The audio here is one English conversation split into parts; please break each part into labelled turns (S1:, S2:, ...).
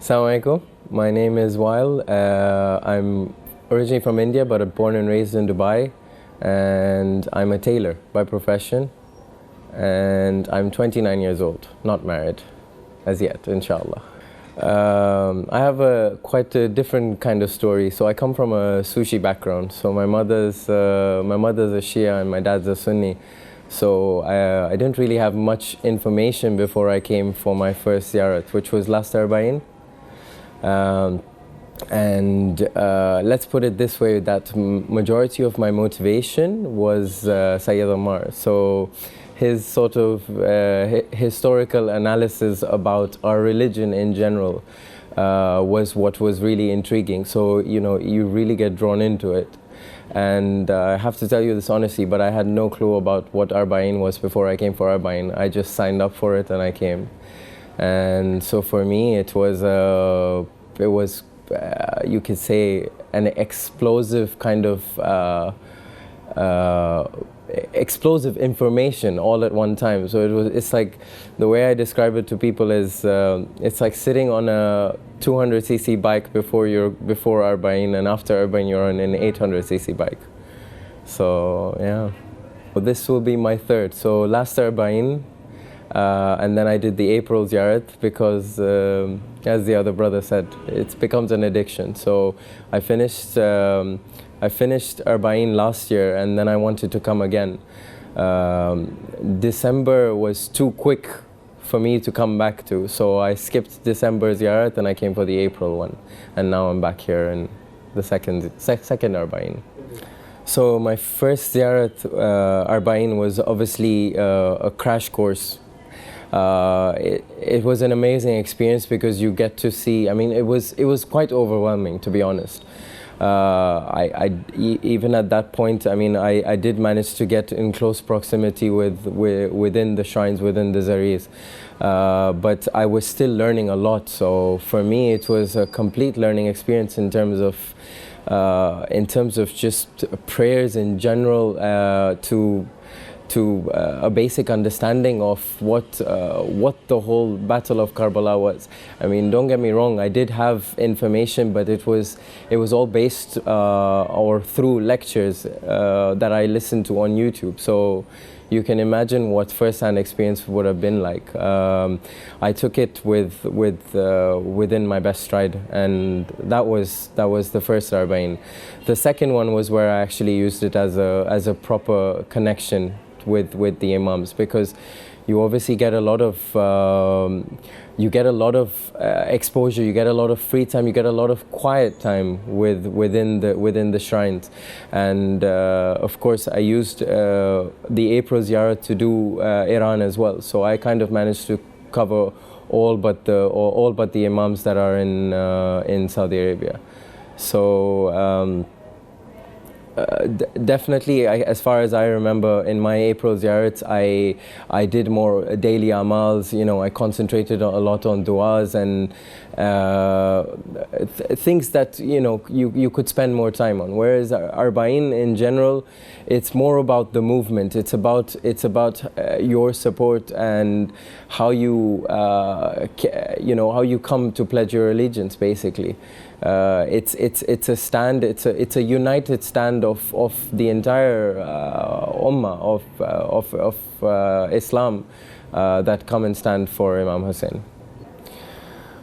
S1: Assalamu alaikum. My name is Wael. I'm originally from India, but I'm born and raised in Dubai. And I'm a tailor by profession. And I'm 29 years old, not married as yet, inshallah. I have quite a different kind of story. So I come from a sushi background. So my mother's a Shia and my dad's a Sunni. So I didn't really have much information before I came for my first ziyarat, which was last Arba'in. Let's put it this way, that majority of my motivation was Sayyid Ammar. So his sort of historical analysis about our religion in general was what was really intriguing. So, you know, you really get drawn into it. And I have to tell you this honestly, but I had no clue about what Arba'in was before I came for Arba'in. I just signed up for it and I came. And so for me, it was you could say, an explosive kind of explosive information all at one time. So it's like, the way I describe it to people is, it's like sitting on a 200cc bike before Arba'in, and after Arba'in you're on an 800cc bike. So yeah, this will be my third. So last Arba'in, and then I did the April ziyarat because, as the other brother said, it becomes an addiction. So I finished Arba'in last year, and then I wanted to come again. December was too quick for me to come back to, so I skipped December ziyarat and I came for the April one. And now I'm back here in the second Arba'in. So my first ziyarat, Arba'in, was obviously a crash course. It was an amazing experience because you get to see, I mean, it was quite overwhelming, to be honest. Even at that point, I mean, I did manage to get in close proximity within the shrines, within the zaris, but I was still learning a lot. So for me, it was a complete learning experience in terms of just prayers in general, to a basic understanding of what the whole Battle of Karbala was. I mean, don't get me wrong, I did have information, but it was all based or through lectures that I listened to on YouTube. So you can imagine what first-hand experience would have been like. I took it within my best stride, and that was the first Arba'in. The second one was where I actually used it as a proper connection with the imams, because you obviously get a lot of exposure, you get a lot of free time, you get a lot of quiet time within the shrines. And of course I used the April ziyarat to do Iran as well, so I kind of managed to cover all but the imams that are in Saudi Arabia. So definitely, as far as I remember, in my April ziyarats, I did more daily amals. You know, I concentrated a lot on du'as and things that, you know, you could spend more time on. Whereas Arba'in in general, it's more about the movement. It's about your support and how you how you come to pledge your allegiance, basically. It's a stand. It's a united stand of the entire ummah of Islam that come and stand for Imam Hussein.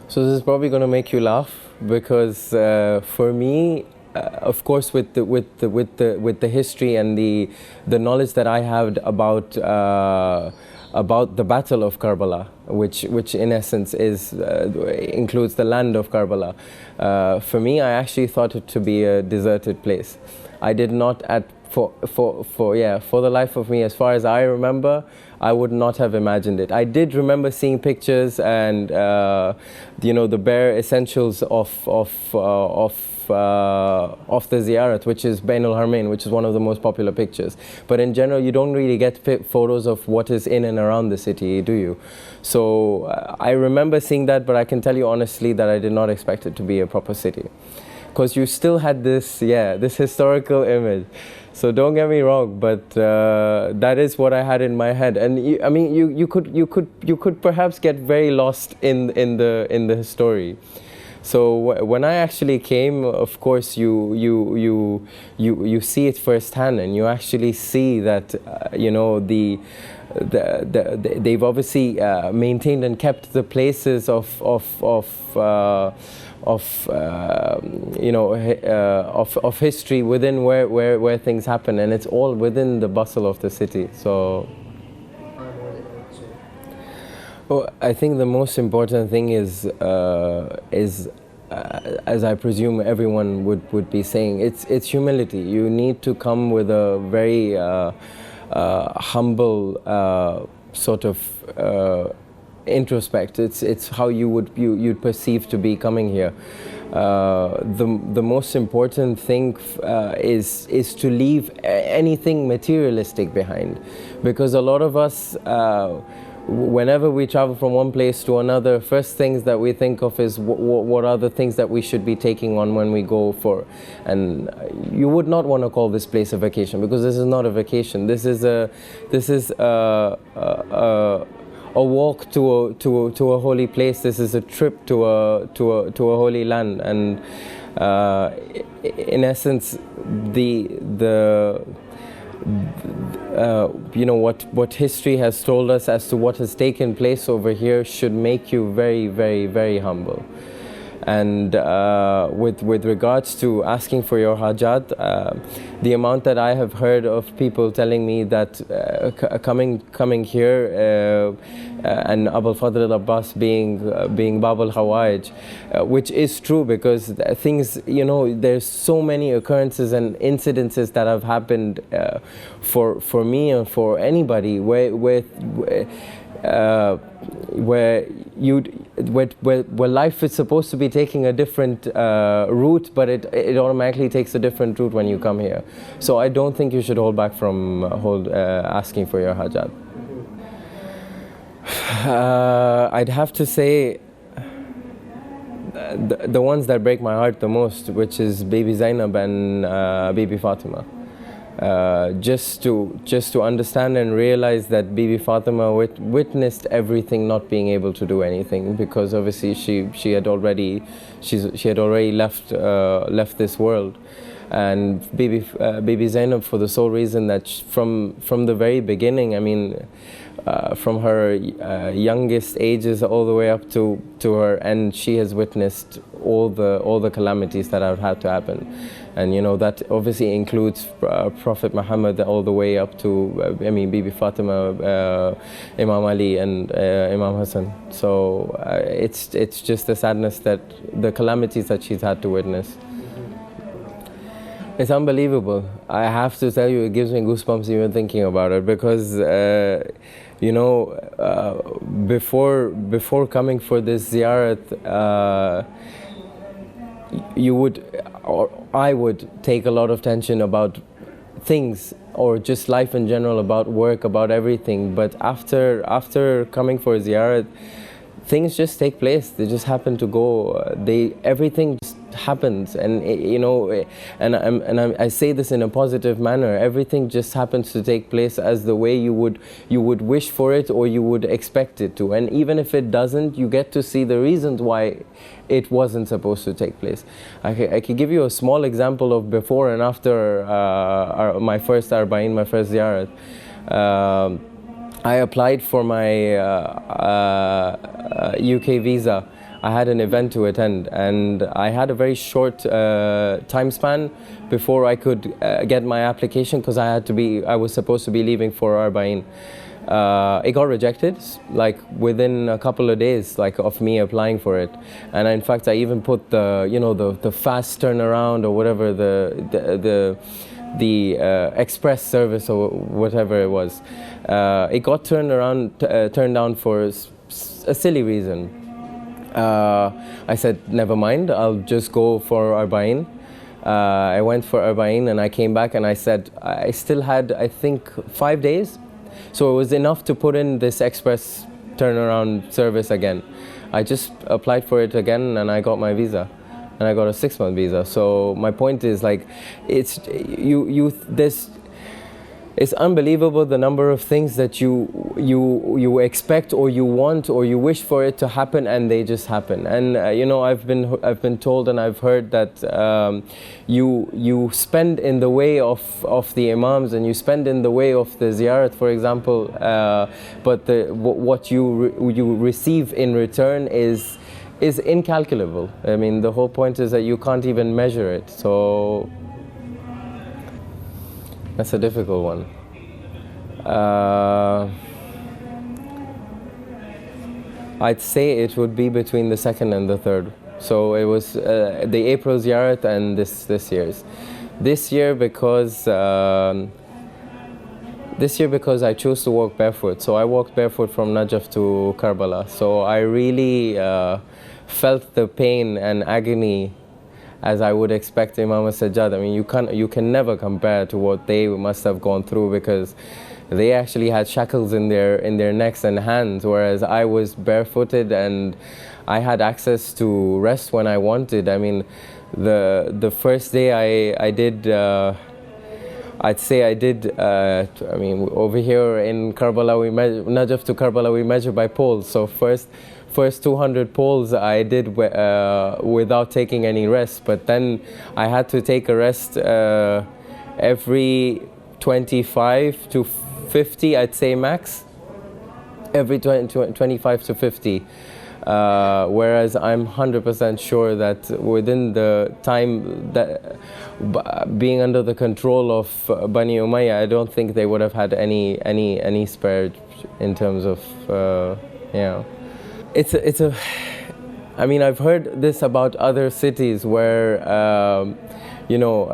S1: So this is probably going to make you laugh, because for me, of course, with the history and the knowledge that I had about the Battle of Karbala, which in essence includes the land of Karbala. For me, I actually thought it to be a deserted place. I did not, for the life of me, as far as I remember, I would not have imagined it. I did remember seeing pictures and the bare essentials of the ziyarat, which is Bain al-Harmain, which is one of the most popular pictures. But in general, you don't really get photos of what is in and around the city, do you? So I remember seeing that, but I can tell you honestly that I did not expect it to be a proper city, because you still had this historical image. So don't get me wrong, but that is what I had in my head. And you could perhaps get very lost in the story. So when I actually came, of course, you see it firsthand, and you actually see that you know they've obviously maintained and kept the places of history within where things happen, and it's all within the bustle of the city. So well, I think the most important thing is as I presume everyone would be saying, it's humility. You need to come with a very humble sort of introspect. It's how you'd perceive to be coming here. The most important thing is to leave anything materialistic behind, because a lot of us, whenever we travel from one place to another, first things that we think of is what are the things that we should be taking on when we go for. And you would not want to call this place a vacation, because this is not a vacation. This is a walk to a holy place. This is a trip to a holy land. And in essence, you know, what history has told us as to what has taken place over here should make you very, very, very humble. And with regards to asking for your hajat, the amount that I have heard of people telling me that coming here and Al-Fadl Al-Abbas being Bab al-Hawaij, which is true, because things, you know, there's so many occurrences and incidences that have happened for me and for anybody where life is supposed to be taking a different route, but it automatically takes a different route when you come here. So I don't think you should hold back from asking for your hajat. I'd have to say the ones that break my heart the most, which is baby Zainab and baby Fatima. Just to understand and realize that Bibi Fatima witnessed everything not being able to do anything, because obviously she had already left this world. And Bibi Zainab, for the sole reason that from the very beginning, I mean, from her youngest ages all the way up to her end, she has witnessed all the calamities that have had to happen. And you know, that obviously includes Prophet Muhammad all the way up to, I mean, Bibi Fatima, Imam Ali and Imam Hussein. So it's just the sadness that the calamities that she's had to witness. It's unbelievable. I have to tell you, it gives me goosebumps even thinking about it, because you know, before coming for this ziyarat, I would take a lot of tension about things, or just life in general, about work, about everything. But after coming for a ziyarat, things just take place. They just happen to go. Everything just happens, and you know, and I say this in a positive manner. Everything just happens to take place as the way you would wish for it, or you would expect it to. And even if it doesn't, you get to see the reasons why it wasn't supposed to take place. I can give you a small example of before and after my first Arba'in, my first ziyarat. I applied for my UK visa. I had an event to attend, and I had a very short time span before I could get my application, because I was supposed to be leaving for Arba'in. It got rejected, like within a couple of days, like of me applying for it. And in fact, I even put the fast turnaround, or whatever, the express service, or whatever it was. It got turned down for a silly reason. I said, never mind, I'll just go for Arba'in. I went for Arba'in, and I came back, and I said I still had, I think, 5 days. So it was enough to put in this express turnaround service again. I just applied for it again, and I got my visa. And I got a 6-month visa. So my point is, like, it's unbelievable the number of things that you you expect or you want or you wish for it to happen, and they just happen. And you know, I've been told and I've heard that you spend in the way of the imams, and you spend in the way of the ziyarat, for example, but what you receive in return is incalculable. I mean, the whole point is that you can't even measure it. So that's a difficult one. I'd say it would be between the second and the third. So it was the April ziyarat and this year's. This year because I chose to walk barefoot. So I walked barefoot from Najaf to Karbala. So I really felt the pain and agony as I would expect Imam al-Sajjad. I mean, you can never compare to what they must have gone through, because they actually had shackles in their necks and hands, whereas I was barefooted and I had access to rest when I wanted. I mean, the first day I did, I'd say I did, I mean, over here in Karbala, Najaf to Karbala, we measure by poles. So first 200 poles I did without taking any rest, but then I had to take a rest every 25 to 50, I'd say max, every 25 to 50. Whereas I'm 100% sure that within the time that being under the control of Bani Umayyah, I don't think they would have had any spare in terms of yeah. I mean, I've heard this about other cities where you know,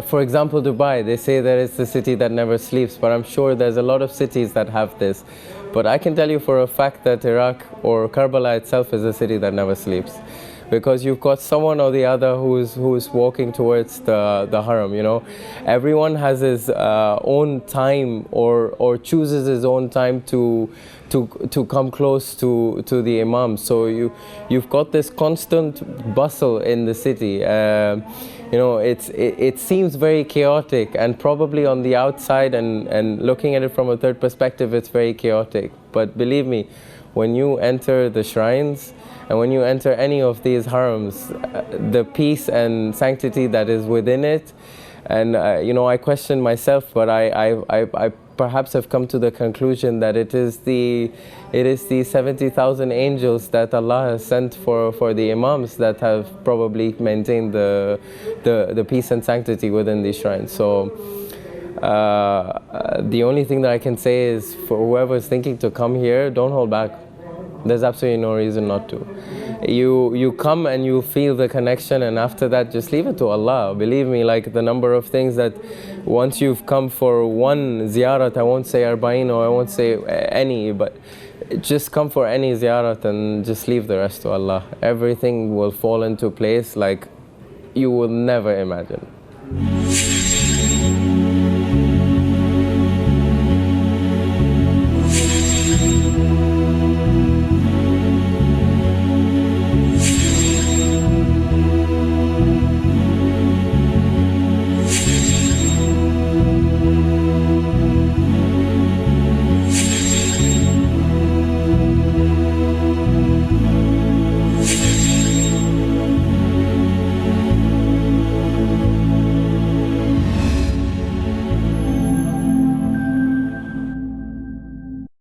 S1: for example, Dubai, they say that it's the city that never sleeps, but I'm sure there's a lot of cities that have this. But I can tell you for a fact that Iraq or Karbala itself is a city that never sleeps, because you've got someone or the other who's walking towards the haram. You know, everyone has his own time or chooses his own time to come close to the imam. So you've got this constant bustle in the city. You know, it seems very chaotic, and probably on the outside and looking at it from a third perspective, it's very chaotic. But believe me, when you enter the shrines and when you enter any of these harams, the peace and sanctity that is within it, and you know, I question myself, but I perhaps have come to the conclusion that it is the 70,000 angels that Allah has sent for the imams that have probably maintained the peace and sanctity within these shrines. So the only thing that I can say is, for whoever is thinking to come here, don't hold back. There's absolutely no reason not to. You come and you feel the connection, and after that just leave it to Allah. Believe me, like the number of things that once you've come for one ziyarat, I won't say arba'in or I won't say any, but just come for any ziyarat and just leave the rest to Allah. Everything will fall into place like you will never imagine.